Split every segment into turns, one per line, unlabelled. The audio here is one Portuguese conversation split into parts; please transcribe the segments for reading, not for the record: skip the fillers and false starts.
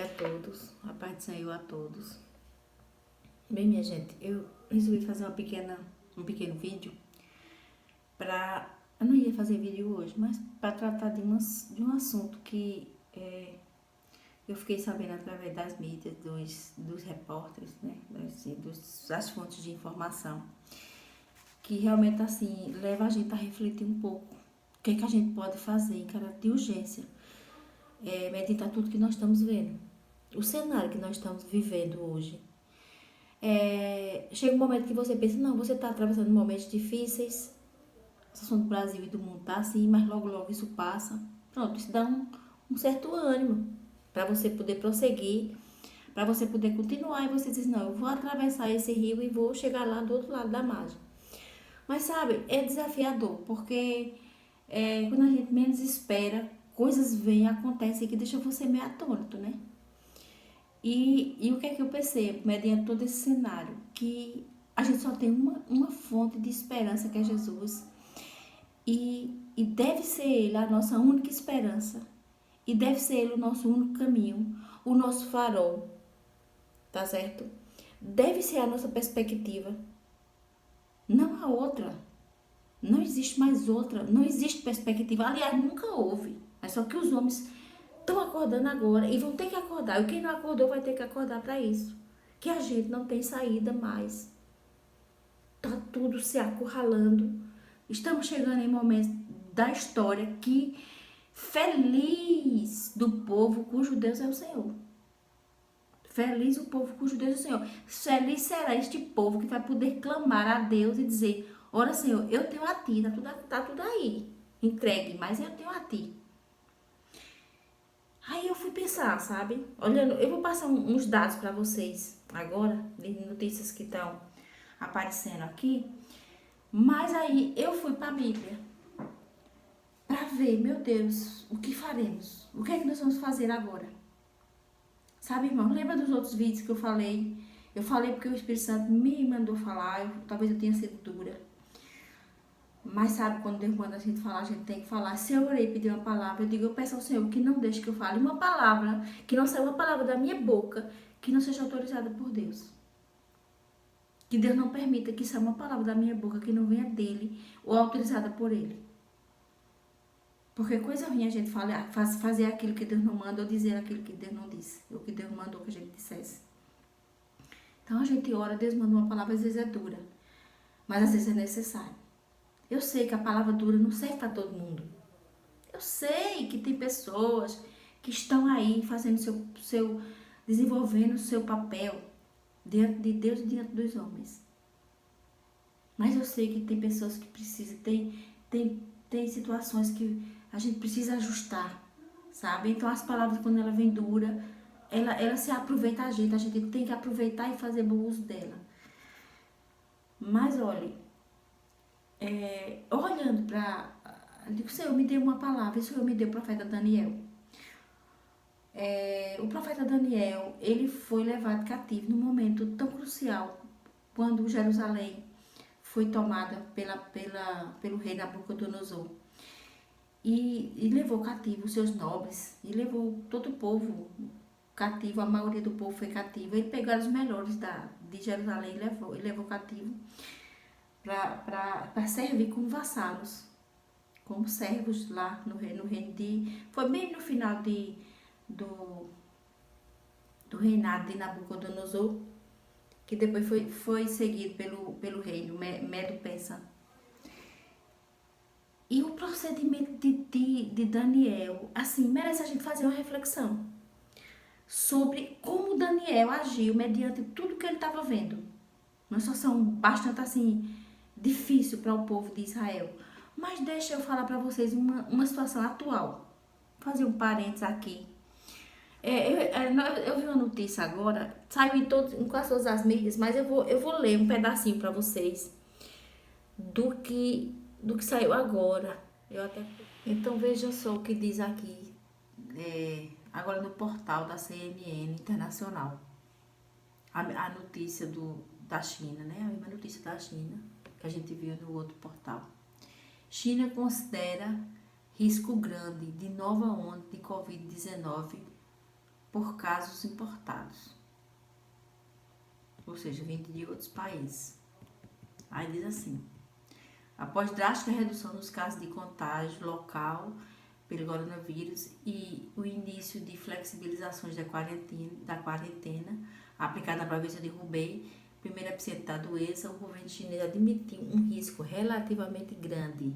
a todos, a paz do Senhor a todos. Bem, minha gente, eu resolvi fazer um pequeno vídeo para... Eu não ia fazer vídeo hoje, mas para tratar de um assunto que eu fiquei sabendo através das mídias, dos repórteres, né, das fontes de informação, que realmente, assim, leva a gente a refletir um pouco o que é que a gente pode fazer em caráter de urgência, mediante tudo que nós estamos vendo. O cenário que nós estamos vivendo hoje. Chega um momento que você pensa, não, você está atravessando momentos difíceis, a situação do Brasil e do mundo está assim, mas logo, logo isso passa. Pronto, isso dá um certo ânimo para você poder prosseguir, para você poder continuar. E você diz, não, eu vou atravessar esse rio e vou chegar lá do outro lado da margem. Mas sabe, é desafiador, porque quando a gente menos espera, coisas vêm, acontecem que deixam você meio atônito, né? E o que é que eu percebo, mediante todo esse cenário? Que a gente só tem uma fonte de esperança, que é Jesus. E deve ser Ele a nossa única esperança. E deve ser Ele o nosso único caminho, o nosso farol, tá certo? Deve ser a nossa perspectiva. Não há outra. Não existe mais outra. Não existe perspectiva. Aliás, nunca houve. É só que os homens estão acordando agora e vão ter que acordar. E quem não acordou vai ter que acordar para isso. Que a gente não tem saída mais. Tá tudo se acurralando. Estamos chegando em momentos da história que feliz do povo cujo Deus é o Senhor. Feliz o povo cujo Deus é o Senhor. Feliz será este povo que vai poder clamar a Deus e dizer, ora Senhor, eu tenho a ti, tá tudo aí, entregue, mas eu tenho a ti. Aí eu fui pensar, sabe? Olhando, eu vou passar uns dados para vocês agora, de notícias que estão aparecendo aqui. Mas aí eu fui para a Bíblia para ver, meu Deus, o que faremos? O que é que nós vamos fazer agora? Sabe, irmão? Lembra dos outros vídeos que eu falei? Eu falei porque o Espírito Santo me mandou falar, talvez eu tenha sido dura. Mas sabe, quando Deus manda a gente falar, a gente tem que falar. Se eu orei e pedir uma palavra, eu digo, eu peço ao Senhor que não deixe que eu fale uma palavra, que não saia uma palavra da minha boca, que não seja autorizada por Deus. Que Deus não permita que saia uma palavra da minha boca que não venha dele ou autorizada por ele. Porque coisa ruim a gente fazer aquilo que Deus não manda ou dizer aquilo que Deus não disse, ou que Deus mandou que a gente dissesse. Então a gente ora, Deus manda uma palavra, às vezes é dura, mas às vezes é necessário. Eu sei que a palavra dura não serve para todo mundo. Eu sei que tem pessoas que estão aí fazendo desenvolvendo o seu papel diante de Deus e diante dos homens. Mas eu sei que tem pessoas que precisam, tem situações que a gente precisa ajustar, sabe? Então as palavras, quando ela vem dura, ela se aproveita a gente tem que aproveitar e fazer bom uso dela. Mas olha, olhando para... O Senhor me deu uma palavra, o Senhor me deu o profeta Daniel. O profeta Daniel, ele foi levado cativo num momento tão crucial, quando Jerusalém foi tomada pelo rei Nabucodonosor. E levou cativo os seus nobres, e levou todo o povo cativo, a maioria do povo foi cativo. Ele pegou os melhores de Jerusalém e levou cativo para servir como vassalos, como servos lá no reino de... Foi bem no final do reinado de Nabucodonosor, que depois foi seguido pelo reino Medo-Persa. E o procedimento de Daniel, assim, merece a gente fazer uma reflexão sobre como Daniel agiu mediante tudo que ele estava vendo. Uma situação bastante, assim, difícil para o povo de Israel. Mas deixa eu falar para vocês uma situação atual. Vou fazer um parênteses aqui. Eu vi uma notícia agora, saiu em quase todas as mídias, mas eu vou ler um pedacinho para vocês do que saiu agora. Então veja só o que diz aqui, agora no portal da CNN Internacional. A notícia da China, né? A mesma notícia da China que a gente viu no outro portal. China considera risco grande de nova onda de Covid-19 por casos importados, ou seja, vindo de outros países. Aí diz assim: após drástica redução nos casos de contágio local pelo coronavírus e o início de flexibilizações da quarentena aplicada na província de Hubei, primeiro epicentro da doença, o governo chinês admitiu um risco relativamente grande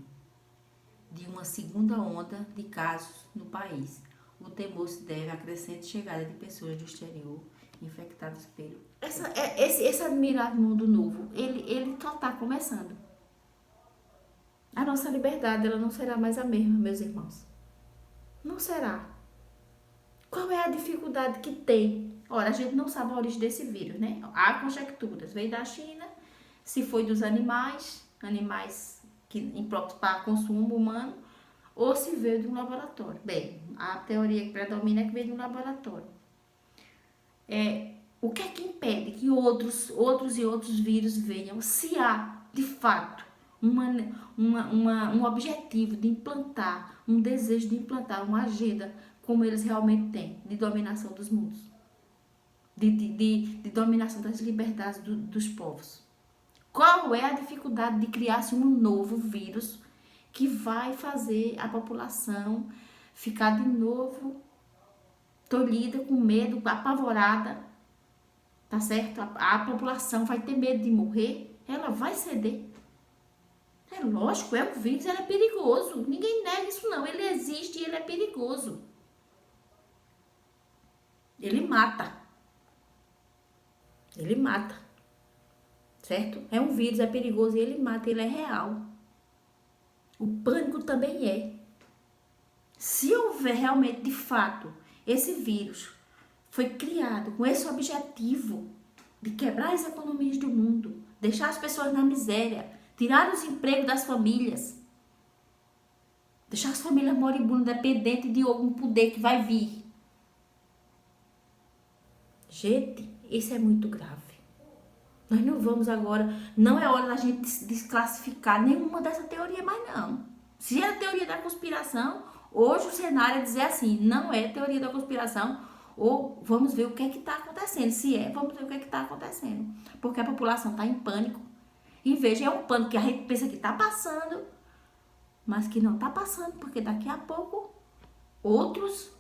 de uma segunda onda de casos no país. O temor se deve à crescente chegada de pessoas do exterior infectadas pelo... Esse admirável mundo novo, ele só está começando. A nossa liberdade, ela não será mais a mesma, meus irmãos. Não será. Qual é a dificuldade que tem? Ora, a gente não sabe a origem desse vírus, né? Há conjecturas. Veio da China, se foi dos animais que impróprios para consumo humano, ou se veio de um laboratório. Bem, a teoria que predomina é que veio de um laboratório. O que é que impede que outros vírus venham, se há, de fato, um objetivo de implantar, um desejo de implantar uma agenda como eles realmente têm, de dominação dos mundos, de dominação das liberdades dos povos? Qual é a dificuldade de criar-se um novo vírus que vai fazer a população ficar de novo tolhida, com medo, apavorada, tá certo? A população vai ter medo de morrer, ela vai ceder. É lógico, é um vírus, ele é perigoso. Ninguém nega isso não, ele existe e ele é perigoso. Ele mata. Ele mata. Certo? É um vírus, é perigoso e ele mata, ele é real. O pânico também é. Se houver realmente, de fato, esse vírus foi criado com esse objetivo de quebrar as economias do mundo, deixar as pessoas na miséria, tirar os empregos das famílias, deixar as famílias moribundas dependentes de algum poder que vai vir. Gente, isso é muito grave. Nós não vamos agora, não é hora da gente desclassificar nenhuma dessa teoria mais não. Se é a teoria da conspiração, hoje o cenário é dizer assim, não é teoria da conspiração, ou vamos ver o que é que está acontecendo. Se é, vamos ver o que é que está acontecendo. Porque a população está em pânico. E veja, é um pânico que a gente pensa que está passando, mas que não está passando, porque daqui a pouco outras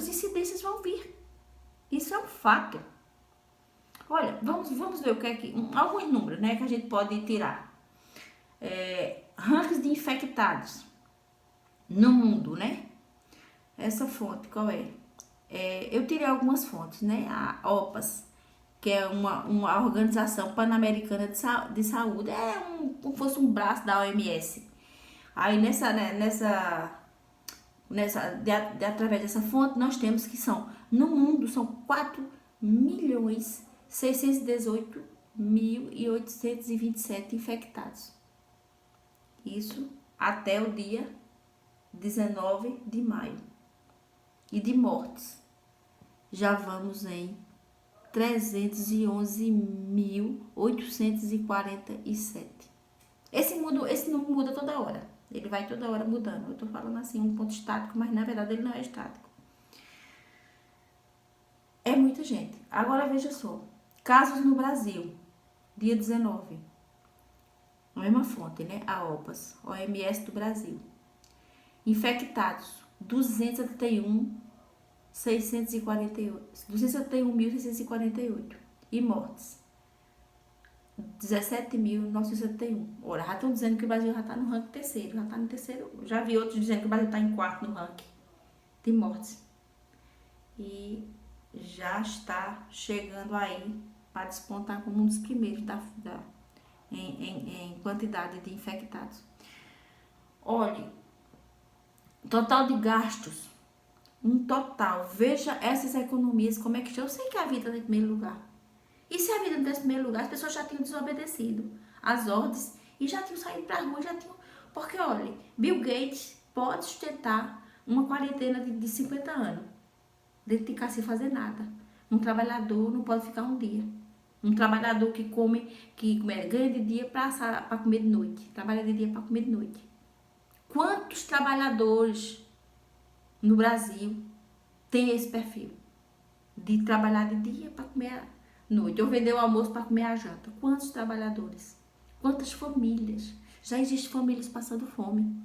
incidências vão vir. Isso é um fato. Olha, vamos ver o que é que... alguns números, né, que a gente pode tirar. Rankings de infectados no mundo, né? Essa fonte, qual é? Eu tirei algumas fontes, né? A OPAS, que é uma organização pan-americana de saúde, como fosse um braço da OMS. Aí através dessa fonte, nós temos que no mundo, são 4.618.827 infectados. Isso até o dia 19 de maio. E de mortes, já vamos em 311.847. Esse número muda toda hora. Ele vai toda hora mudando. Eu tô falando assim, um ponto estático, mas na verdade ele não é estático. É muita gente. Agora veja só. Casos no Brasil, dia 19. A mesma fonte, né? A OPAS, OMS do Brasil. Infectados, 271.648. E mortes, 17.971. Ora, já estão dizendo que o Brasil já está no ranking terceiro. Já está no terceiro. Já vi outros dizendo que o Brasil está em quarto no ranking de mortes. E já está chegando aí para despontar como um dos primeiros em quantidade de infectados. Olhe, total de gastos, um total. Veja essas economias, como é que eu sei que a vida está em primeiro lugar. E se a vida não está em primeiro lugar, as pessoas já tinham desobedecido as ordens e já tinham saído para a rua, Porque, olha, Bill Gates pode sustentar uma quarentena de 50 anos, dedicar sem fazer nada. Um trabalhador não pode ficar um dia. Um trabalhador que ganha de dia para comer de noite. Trabalha de dia para comer de noite. Quantos trabalhadores no Brasil têm esse perfil? de trabalhar de dia para comer à noite, ou vender o almoço para comer a janta. Quantos trabalhadores? Quantas famílias? Já existem famílias passando fome.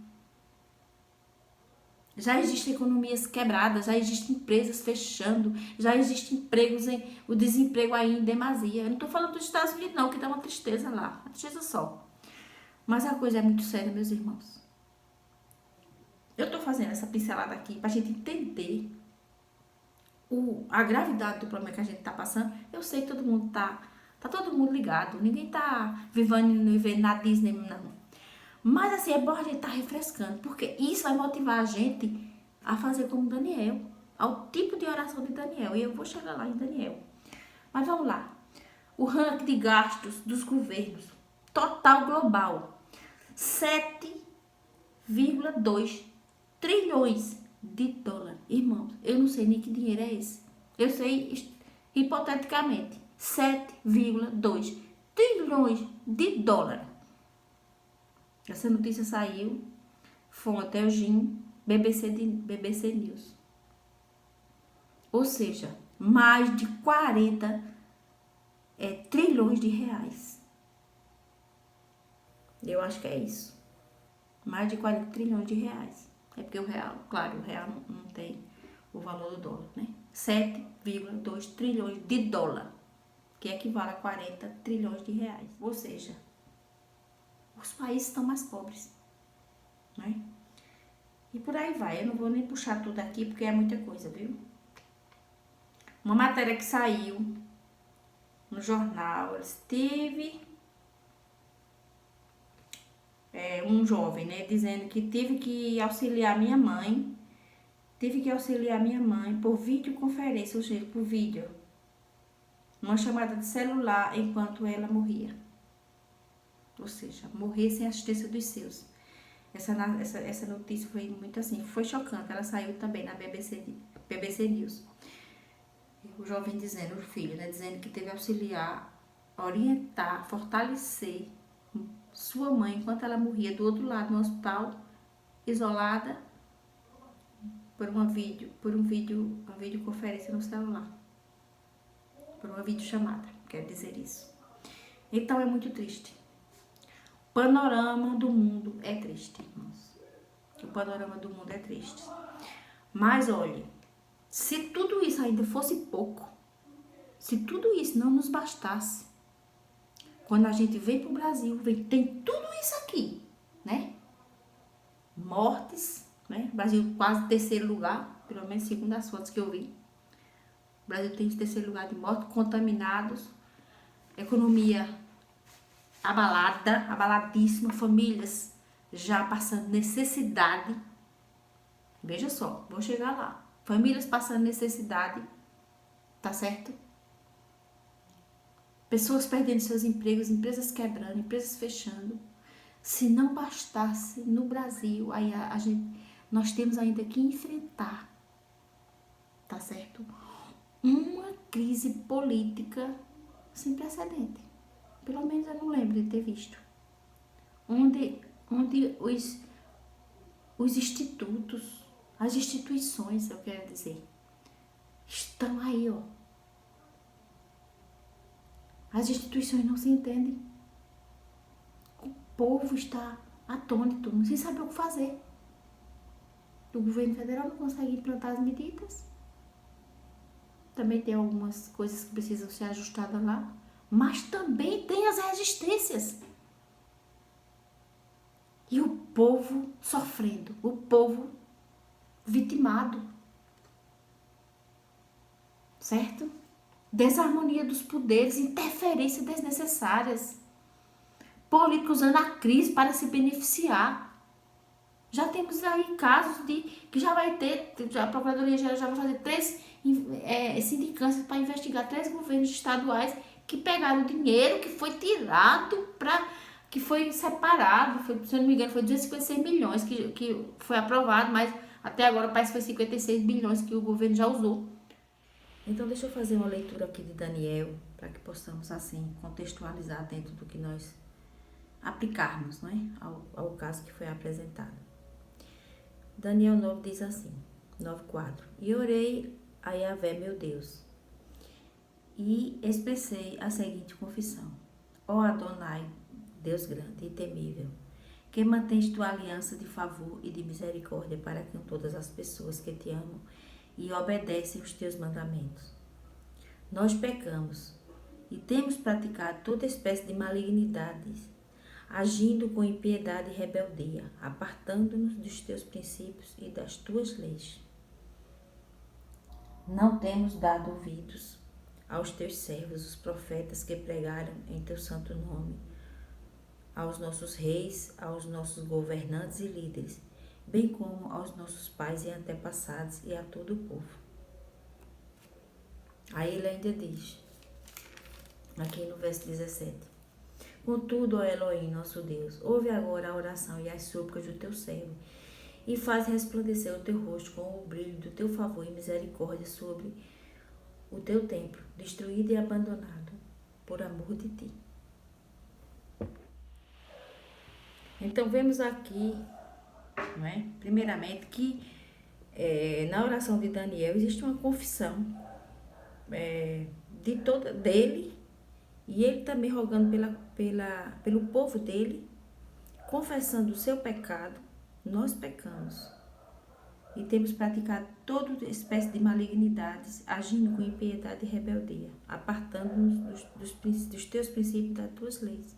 Já existem economias quebradas, já existem empresas fechando, já existem empregos, o desemprego aí em demasia. Eu não estou falando dos Estados Unidos não, que dá uma tristeza lá, uma tristeza só. Mas a coisa é muito séria, meus irmãos. Eu estou fazendo essa pincelada aqui para a gente entender a gravidade do problema que a gente está passando. Eu sei que todo mundo tá todo mundo ligado, ninguém tá vivendo na Disney, não. Mas assim, é bom a gente tá refrescando, porque isso vai motivar a gente a fazer como Daniel, ao tipo de oração de Daniel. E eu vou chegar lá em Daniel. Mas vamos lá. O ranking de gastos dos governos, total global, 7,2 trilhões de dólares. Irmãos, eu não sei nem que dinheiro é esse. Eu sei, hipoteticamente, 7,2 trilhões de dólares. Essa notícia saiu, fonte Eugene, BBC News. Ou seja, mais de 40 trilhões de reais. Eu acho que é isso. Mais de 40 trilhões de reais. É porque o real, claro, o real não tem o valor do dólar, né? 7,2 trilhões de dólar, que equivale a 40 trilhões de reais. Ou seja, os países estão mais pobres, né? E por aí vai. Eu não vou nem puxar tudo aqui, porque é muita coisa, viu? Uma matéria que saiu no jornal, teve um jovem, né, dizendo que tive que auxiliar minha mãe por videoconferência, ou seja, por vídeo, uma chamada de celular enquanto ela morria. Ou seja, morrer sem assistência dos seus. Essa notícia foi muito assim, foi chocante. Ela saiu também na BBC News. O jovem dizendo, o filho, né, dizendo que teve que auxiliar, orientar, fortalecer sua mãe enquanto ela morria do outro lado no hospital, isolada por uma videoconferência no celular, por uma videochamada, quer dizer isso. Então é muito triste. O panorama do mundo é triste, irmãos. O panorama do mundo é triste. Mas olhe, se tudo isso ainda fosse pouco, se tudo isso não nos bastasse, quando a gente vem pro Brasil, tem tudo isso aqui, né? Mortes, né? Brasil quase terceiro lugar, pelo menos segundo as fotos que eu vi. O Brasil tem terceiro lugar de mortes, contaminados, economia abaladíssima, famílias já passando necessidade. Veja só, vou chegar lá. Famílias passando necessidade, tá certo? Pessoas perdendo seus empregos, empresas quebrando, empresas fechando. Se não bastasse no Brasil, aí nós temos ainda que enfrentar, tá certo? Uma crise política sem precedente. Pelo menos eu não lembro de ter visto. Onde os institutos, as instituições, eu quero dizer, estão aí, ó. As instituições não se entendem. O povo está atônito, não sei saber o que fazer. O governo federal não consegue implantar as medidas. Também tem algumas coisas que precisam ser ajustadas lá. Mas também tem as resistências. E o povo sofrendo, o povo vitimado. Certo? Desarmonia dos poderes, interferências desnecessárias. Políticos usando a crise para se beneficiar. Já temos aí casos de que já vai ter, a Procuradoria-Geral já vai fazer 3 sindicâncias para investigar 3 governos estaduais que pegaram o dinheiro que foi tirado que foi separado, se eu não me engano, foi 256 milhões que foi aprovado, mas até agora parece que foi 56 bilhões que o governo já usou. Então deixa eu fazer uma leitura aqui de Daniel, para que possamos assim contextualizar dentro do que nós aplicarmos, não é? ao caso que foi apresentado. Daniel 9 diz assim, 9:4. E orei a Yahvé, meu Deus, e expressei a seguinte confissão: Ó Adonai, Deus grande e temível, que mantens tua aliança de favor e de misericórdia para com todas as pessoas que te amam e obedecem os teus mandamentos. Nós pecamos e temos praticado toda espécie de malignidades, agindo com impiedade e rebeldia, apartando-nos dos teus princípios e das tuas leis. Não temos dado ouvidos aos teus servos, os profetas que pregaram em teu santo nome, aos nossos reis, aos nossos governantes e líderes, bem como aos nossos pais e antepassados e a todo o povo. Aí ele ainda diz, aqui no verso 17, contudo, ó Elohim, nosso Deus, ouve agora a oração e as súplicas do teu servo, e faz resplandecer o teu rosto com o brilho do teu favor e misericórdia sobre o teu templo, destruído e abandonado, por amor de ti. Então, vemos aqui, né, primeiramente, que na oração de Daniel existe uma confissão dele, e ele também rogando pelo povo dele, confessando o seu pecado. Nós pecamos e temos praticado toda espécie de malignidades, agindo com impiedade e rebeldia, apartando-nos dos teus princípios e das tuas leis.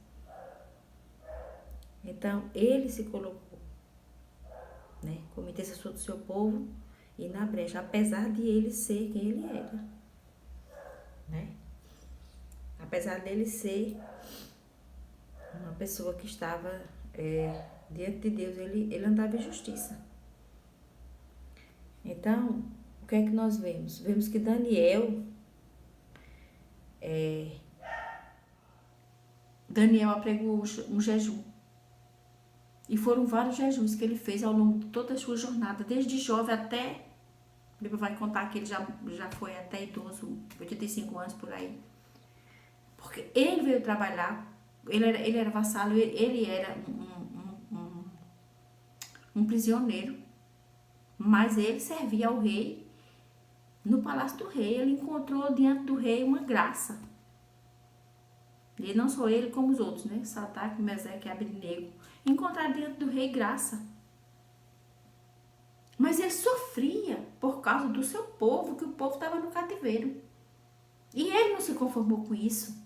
Então, ele se colocou, né, como intercessor do seu povo e na brecha, apesar de ele ser quem ele era, né? Apesar dele ser uma pessoa que estava diante de Deus, ele andava em justiça. Então, o que é que nós vemos? Vemos que Daniel apregou um jejum. E foram vários jejuns que ele fez ao longo de toda a sua jornada, desde jovem até, a Bíblia vai contar que ele já foi até idoso, 85 anos por aí. Porque ele veio trabalhar, ele era vassalo, ele era um prisioneiro, mas ele servia ao rei no palácio do rei. Ele encontrou diante do rei uma graça. E não só ele, como os outros, né? Sadraque, Mesaque e Abednego encontraram diante do rei graça. Mas ele sofria por causa do seu povo, que o povo estava no cativeiro. E ele não se conformou com isso.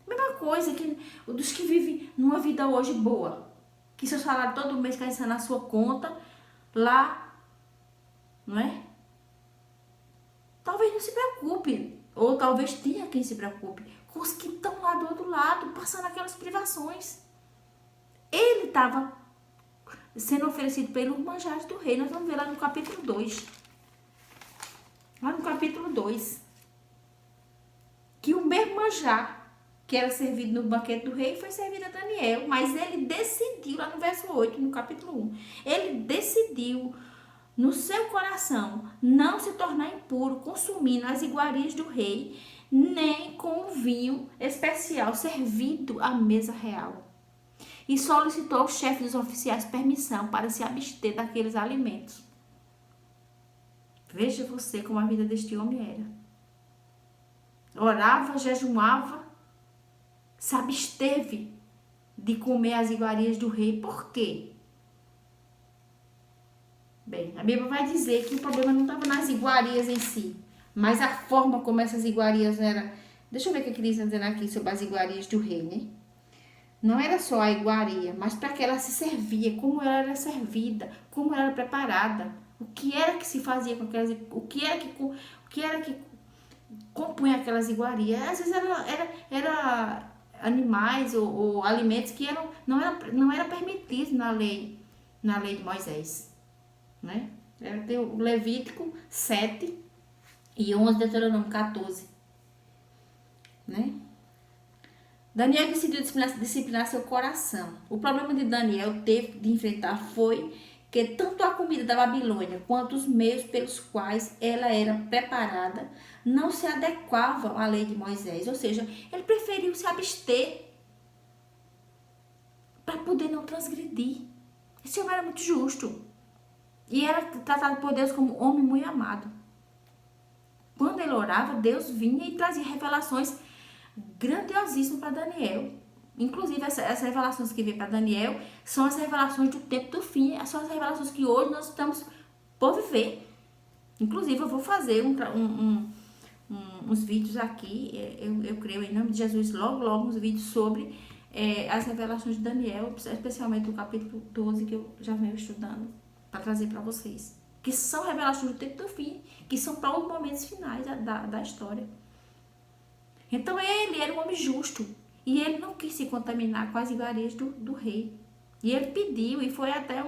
Mesma coisa que dos que vivem numa vida hoje boa, que seu salário todo mês cai na sua conta, lá, não é? Talvez não se preocupe, ou talvez tenha quem se preocupe com os que estão lá do outro lado, passando aquelas privações. Ele estava sendo oferecido pelos manjares do rei. Nós vamos ver lá no capítulo 2. Lá no capítulo 2. Que o mesmo manjar que era servido no banquete do rei foi servido a Daniel. Mas ele decidiu, lá no verso 8, no capítulo 1. Ele decidiu no seu coração não se tornar impuro, consumindo as iguarias do rei, nem com o vinho especial servido à mesa real. E solicitou ao chefe dos oficiais permissão para se abster daqueles alimentos. Veja você como a vida deste homem era. Orava, jejuava, se absteve de comer as iguarias do rei. Por quê? Bem, a Bíblia vai dizer que o problema não estava nas iguarias em si, mas a forma como essas iguarias eram. Deixa eu ver o que eles estão dizendo aqui sobre as iguarias do rei, né? Não era só a iguaria, mas para que ela se servia, como ela era servida, como ela era preparada, o que era que se fazia com aquelas, o que era que compunha aquelas iguarias. Às vezes era animais ou alimentos que não era permitido na lei de Moisés, né? Tem o Levítico 7 e 11, Deuteronômio 14, né? Daniel decidiu disciplinar seu coração. O problema de Daniel teve de enfrentar foi que tanto a comida da Babilônia quanto os meios pelos quais ela era preparada não se adequavam à lei de Moisés. Ou seja, ele preferiu se abster para poder não transgredir. Esse homem era muito justo e era tratado por Deus como homem muito amado. Quando ele orava, Deus vinha e trazia revelações grandiosíssimas para Daniel. Inclusive, essas revelações que veio para Daniel são as revelações do tempo do fim, são as revelações que hoje nós estamos por viver. Inclusive, eu vou fazer uns vídeos aqui, eu creio em nome de Jesus, logo uns vídeos sobre as revelações de Daniel, especialmente o capítulo 12, que eu já venho estudando, para trazer para vocês. Que são revelações do tempo do fim, que são para os momentos finais da história. Então ele era um homem justo, e ele não quis se contaminar com as iguarias do rei. E ele pediu, e foi até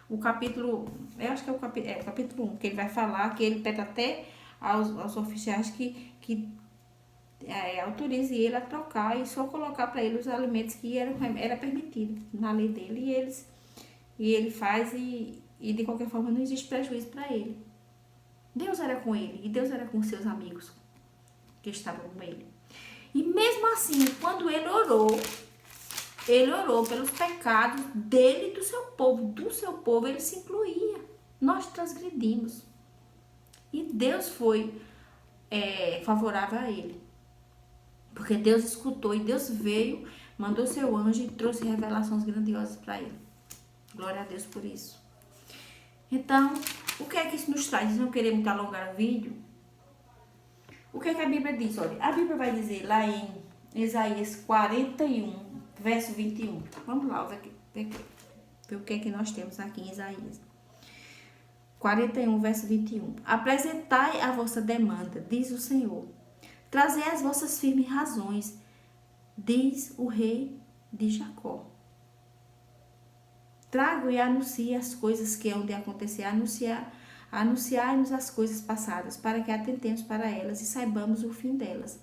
o capítulo, eu acho que é o capítulo 1, que ele vai falar, que ele pede até aos oficiais que autorize ele a trocar e só colocar para ele os alimentos que era permitido na lei dele, e ele faz e de qualquer forma não existe prejuízo para ele. Deus era com ele e Deus era com seus amigos que estavam com ele. E mesmo assim, quando ele orou pelos pecados dele e do seu povo, ele se incluía. Nós transgredimos. E Deus foi favorável a ele. Porque Deus escutou e Deus veio, mandou seu anjo e trouxe revelações grandiosas para ele. Glória a Deus por isso. Então, o que é que isso nos traz? Não querer muito alongar o vídeo. O que é que a Bíblia diz? Olha, a Bíblia vai dizer lá em Isaías 41, verso 21. Vamos lá, ver o que é que nós temos aqui em Isaías. 41, verso 21. Apresentai a vossa demanda, diz o Senhor. Trazei as vossas firmes razões, diz o rei de Jacó. Trago e anuncie as coisas que hão de acontecer, anunciai-nos as coisas passadas, para que atentemos para elas e saibamos o fim delas,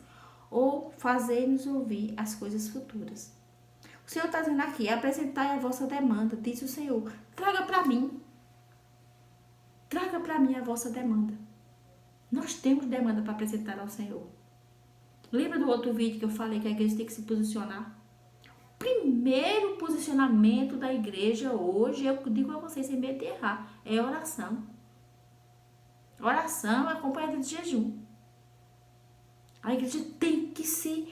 ou fazei-nos ouvir as coisas futuras. O Senhor está dizendo aqui, apresentai a vossa demanda, diz o Senhor, traga para mim a vossa demanda. Nós temos demanda para apresentar ao Senhor. Lembra do outro vídeo que eu falei que a igreja tem que se posicionar? Primeiro posicionamento da igreja hoje, eu digo a vocês sem medo de errar, é oração. Oração é acompanhada de jejum. A igreja tem que se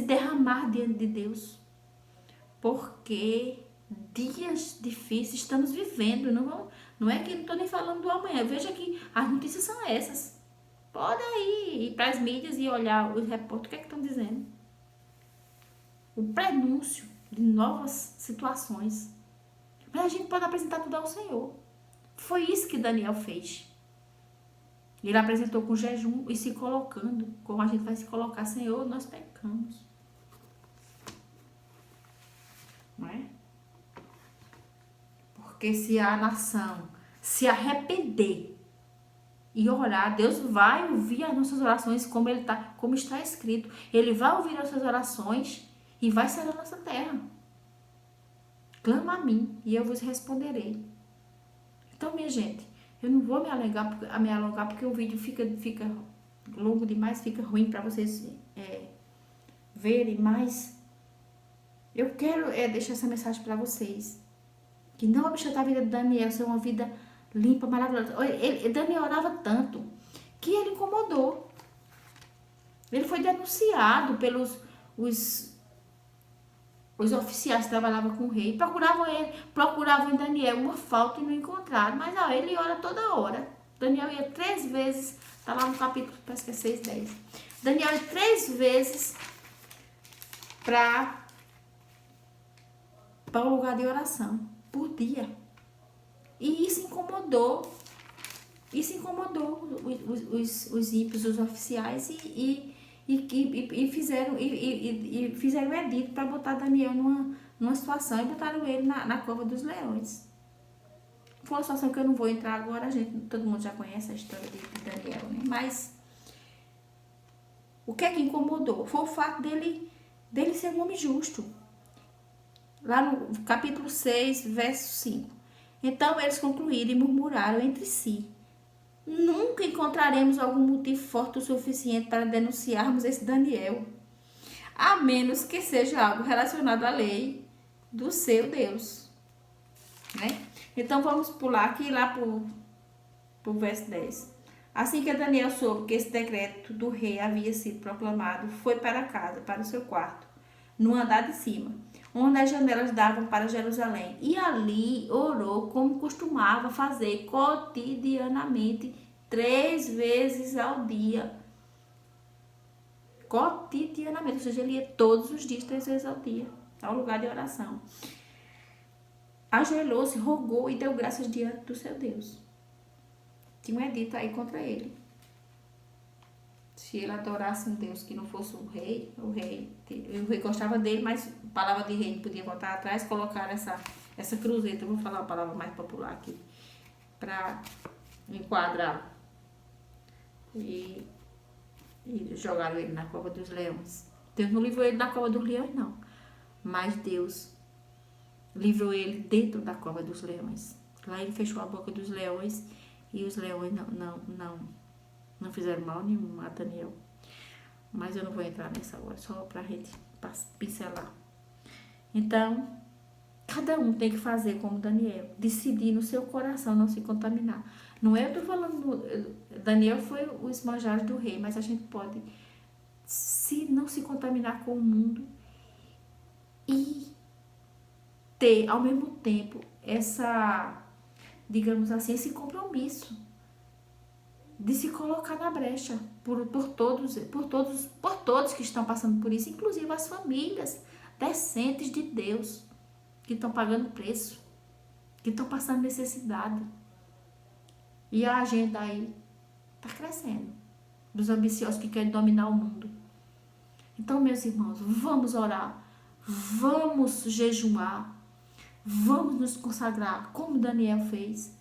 derramar diante de Deus. Porque dias difíceis estamos vivendo. Não é que não estou nem falando do amanhã. Veja que as notícias são essas. Pode aí ir para as mídias e olhar os repórteres, o que é que estão dizendo. O prenúncio de novas situações. Mas a gente pode apresentar tudo ao Senhor. Foi isso que Daniel fez. Ele apresentou com jejum e se colocando, como a gente vai se colocar, Senhor, nós pecamos. Não é? Porque se a nação se arrepender e orar, Deus vai ouvir as nossas orações como está escrito. Ele vai ouvir as nossas orações e vai sarar a nossa terra. Clama a mim e eu vos responderei. Então, minha gente, eu não vou me alongar porque o vídeo fica longo demais, fica ruim para vocês verem, mas eu quero deixar essa mensagem para vocês. Que não obstante a vida de Daniel ser uma vida limpa, maravilhosa. Daniel orava tanto que ele incomodou. Ele foi denunciado pelos os oficiais que trabalhavam com o rei. Procuravam em Daniel uma falta e não encontraram. Mas ele ora toda hora. Daniel ia 3 vezes, está lá no capítulo, parece que é 6:10. Daniel ia 3 vezes para o lugar de oração, por dia. E isso incomodou os ímpios, os oficiais, e fizeram edito para botar Daniel numa situação e botaram ele na cova dos leões. Foi uma situação que eu não vou entrar agora, todo mundo já conhece a história de Daniel, né? Mas o que é que incomodou? Foi o fato dele ser um homem justo. Lá no capítulo 6, verso 5. Então eles concluíram e murmuraram entre si: nunca encontraremos algum motivo forte o suficiente para denunciarmos esse Daniel, a menos que seja algo relacionado à lei do seu Deus. Né? Então vamos pular aqui lá pro verso 10. Assim que Daniel soube que esse decreto do rei havia sido proclamado, foi para casa, para o seu quarto, no andar de cima, onde as janelas davam para Jerusalém. E ali orou como costumava fazer cotidianamente, 3 vezes ao dia. Cotidianamente, ou seja, ele ia todos os dias, 3 vezes ao dia, ao lugar de oração. Ajoelhou-se, rogou e deu graças diante do seu Deus. Tinha um edito aí contra ele. Se ele adorasse um Deus que não fosse o rei gostava dele, mas a palavra de rei não podia voltar atrás, colocaram essa cruzeta, eu vou falar a palavra mais popular aqui, para enquadrar. E jogaram ele na cova dos leões. Deus não livrou ele da cova dos leões, não. Mas Deus livrou ele dentro da cova dos leões. Lá ele fechou a boca dos leões e os leões não fizeram mal nenhum a Daniel. Mas eu não vou entrar nessa hora, só pra gente pincelar. Então, cada um tem que fazer como Daniel, decidir no seu coração não se contaminar. Não é eu tô falando, Daniel foi o esmanjado do rei, mas a gente pode não se contaminar com o mundo e ter ao mesmo tempo digamos assim, esse compromisso de se colocar na brecha por todos que estão passando por isso, inclusive as famílias decentes de Deus que estão pagando preço, que estão passando necessidade. E a agenda aí está crescendo, dos ambiciosos que querem dominar o mundo. Então, meus irmãos, vamos orar, vamos jejuar, vamos nos consagrar, como Daniel fez,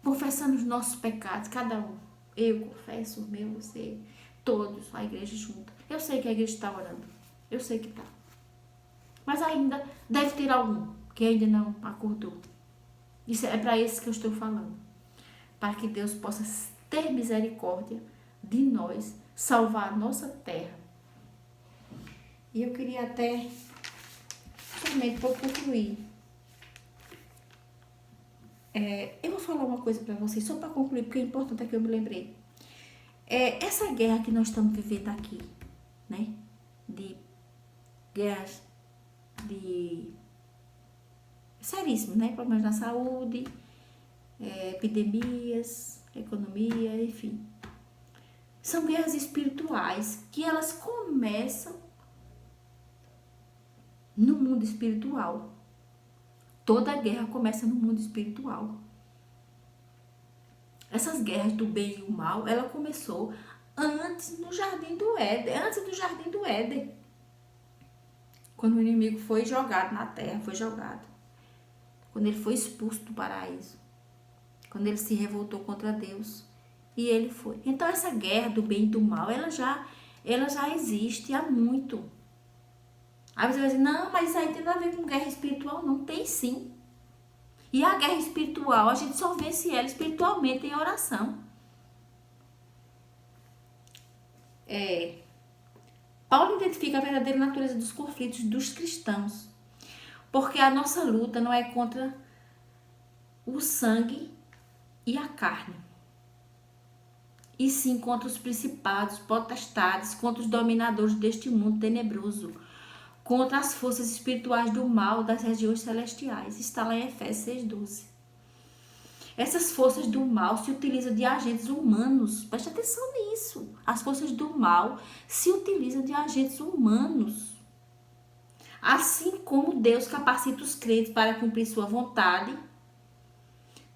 confessando os nossos pecados, cada um. Eu confesso o meu, você, todos, a igreja junta. Eu sei que a igreja está orando, eu sei que está. Mas ainda deve ter algum que ainda não acordou. Isso é para esse que eu estou falando. Para que Deus possa ter misericórdia de nós, salvar a nossa terra. E eu queria até, somente para concluir, eu vou falar uma coisa para vocês, só para concluir, porque é importante, é que eu me lembrei. Essa guerra que nós estamos vivendo aqui, né? De guerras, de seríssimo, né? Problemas na saúde, epidemias, economia, enfim. São guerras espirituais que elas começam no mundo espiritual. Toda guerra começa no mundo espiritual. Essas guerras do bem e o mal, ela começou antes do Jardim do Éden. Quando o inimigo foi jogado na terra, quando ele foi expulso do paraíso. Quando ele se revoltou contra Deus. E ele foi. Então essa guerra do bem e do mal, ela já existe há muito. Aí você vai dizer, não, mas isso aí tem nada a ver com guerra espiritual. Não, tem sim. E a guerra espiritual, a gente só vence ela espiritualmente em oração. Paulo identifica a verdadeira natureza dos conflitos dos cristãos. Porque a nossa luta não é contra o sangue e a carne. E sim contra os principados, potestades, contra os dominadores deste mundo tenebroso, contra as forças espirituais do mal das regiões celestiais. Está lá em Efésios 6:12. Essas forças do mal se utilizam de agentes humanos. Preste atenção nisso. As forças do mal se utilizam de agentes humanos. Assim como Deus capacita os crentes para cumprir sua vontade.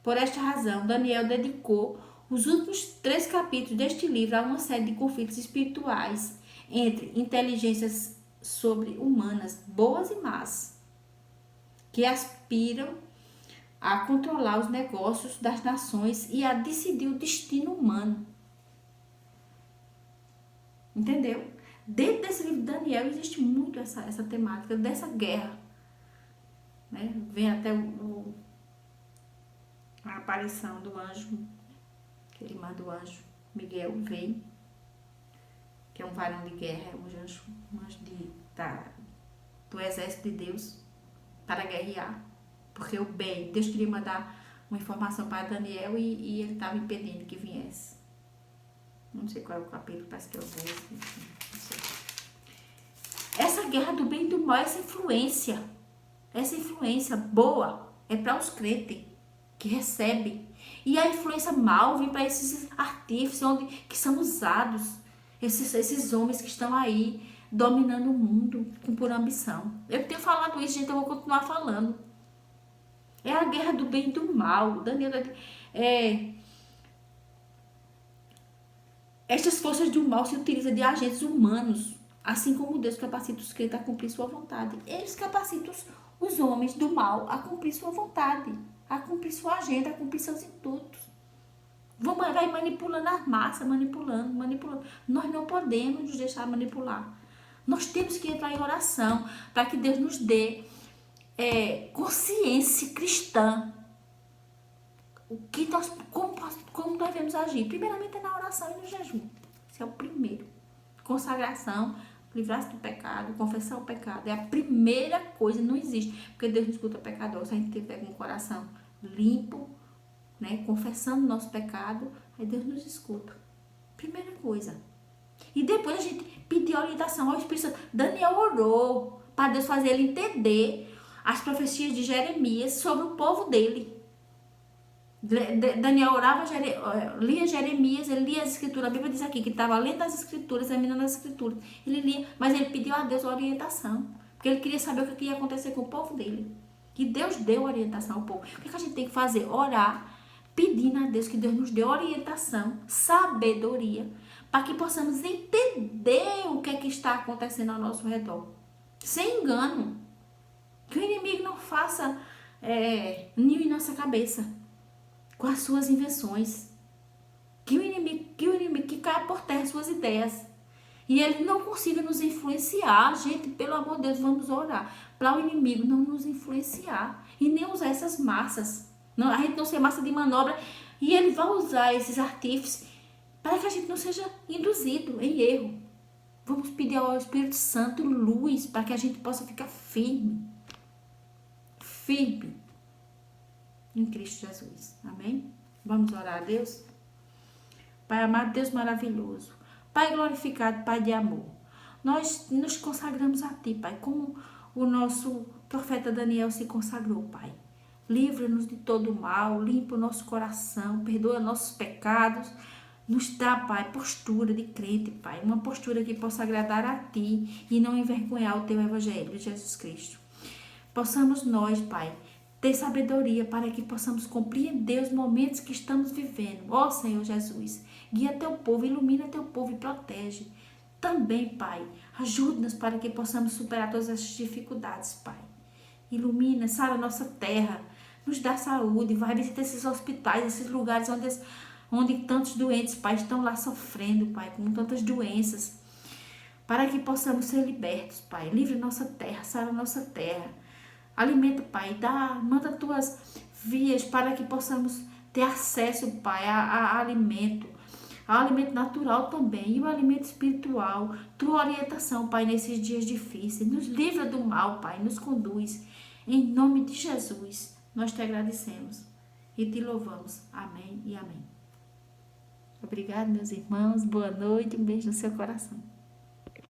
Por esta razão, Daniel dedicou os últimos 3 capítulos deste livro a uma série de conflitos espirituais entre inteligências sobre-humanas, boas e más, que aspiram a controlar os negócios das nações e a decidir o destino humano. Entendeu? Dentro desse livro de Daniel existe muito essa temática dessa guerra. Né? Vem até a aparição do anjo, aquele manda o anjo Miguel, vem, que é um varão de guerra, é um anjo do exército de Deus para guerrear, porque o bem, Deus queria mandar uma informação para Daniel e ele estava impedindo que viesse. Não sei qual é o capítulo, parece que é o 10, enfim, não sei. Essa guerra do bem e do mal, essa influência boa é para os crentes que recebem. E a influência mal vem para esses artífices que são usados, esses homens que estão aí dominando o mundo por ambição. Eu tenho falado isso, gente, eu vou continuar falando. É a guerra do bem e do mal. Daniel, estas forças do mal se utilizam de agentes humanos, assim como Deus capacita os crentes a cumprir sua vontade. Eles capacitam os homens do mal a cumprir sua vontade, a cumprir sua agenda, a cumprir seus intuitos. Vai manipulando as massas, manipulando. Nós não podemos nos deixar manipular. Nós temos que entrar em oração para que Deus nos dê consciência cristã. Como nós devemos agir? Primeiramente é na oração e no jejum. Esse é o primeiro. Consagração, livrar-se do pecado, confessar o pecado. É a primeira coisa, não existe. Porque Deus não escuta pecador. Se a gente tiver com o coração limpo, né, confessando o nosso pecado, aí Deus nos escuta. Primeira coisa. E depois a gente pedir orientação ao Espírito Santo. Daniel orou para Deus fazer ele entender as profecias de Jeremias sobre o povo dele. Daniel orava, lia Jeremias, ele lia as escrituras. A Bíblia diz aqui que estava lendo as escrituras, examinando as escrituras. Ele lia, mas ele pediu a Deus orientação, porque ele queria saber o que ia acontecer com o povo dele. E Deus deu orientação ao povo. O que a gente tem que fazer? Orar, pedindo a Deus que Deus nos dê orientação, sabedoria, para que possamos entender o que está acontecendo ao nosso redor. Sem engano. Que o inimigo não faça ninho em nossa cabeça com as suas invenções. Que o inimigo que caia por terra suas ideias. E ele não consiga nos influenciar. Gente, pelo amor de Deus, vamos orar para o inimigo não nos influenciar. E nem usar essas massas. Não, a gente não ser massa de manobra. E ele vai usar esses artífices para que a gente não seja induzido em erro. Vamos pedir ao Espírito Santo luz para que a gente possa ficar firme. Firme em Cristo Jesus. Amém? Vamos orar a Deus? Pai amado, Deus maravilhoso. Pai glorificado, Pai de amor. Nós nos consagramos a Ti, Pai, como o nosso profeta Daniel se consagrou, Pai. Livra-nos de todo o mal, limpa o nosso coração, perdoa nossos pecados. Nos dá, Pai, postura de crente, Pai. Uma postura que possa agradar a Ti e não envergonhar o Teu Evangelho, Jesus Cristo. Possamos nós, Pai, ter sabedoria para que possamos compreender os momentos que estamos vivendo. Ó Senhor Jesus, guia Teu povo, ilumina Teu povo e protege. Também, Pai, ajuda-nos para que possamos superar todas essas dificuldades, Pai. Ilumina, sara a nossa terra, nos dá saúde, vai visitar esses hospitais, esses lugares onde tantos doentes, Pai, estão lá sofrendo, Pai, com tantas doenças, para que possamos ser libertos, Pai. Livre nossa terra, sara nossa terra. Alimenta, Pai, manda Tuas vias para que possamos ter acesso, Pai, a alimento natural também, e o alimento espiritual. Tua orientação, Pai, nesses dias difíceis. Nos livra do mal, Pai, nos conduz. Em nome de Jesus, nós Te agradecemos e Te louvamos. Amém e amém. Obrigada, meus irmãos. Boa noite. Um beijo no seu coração.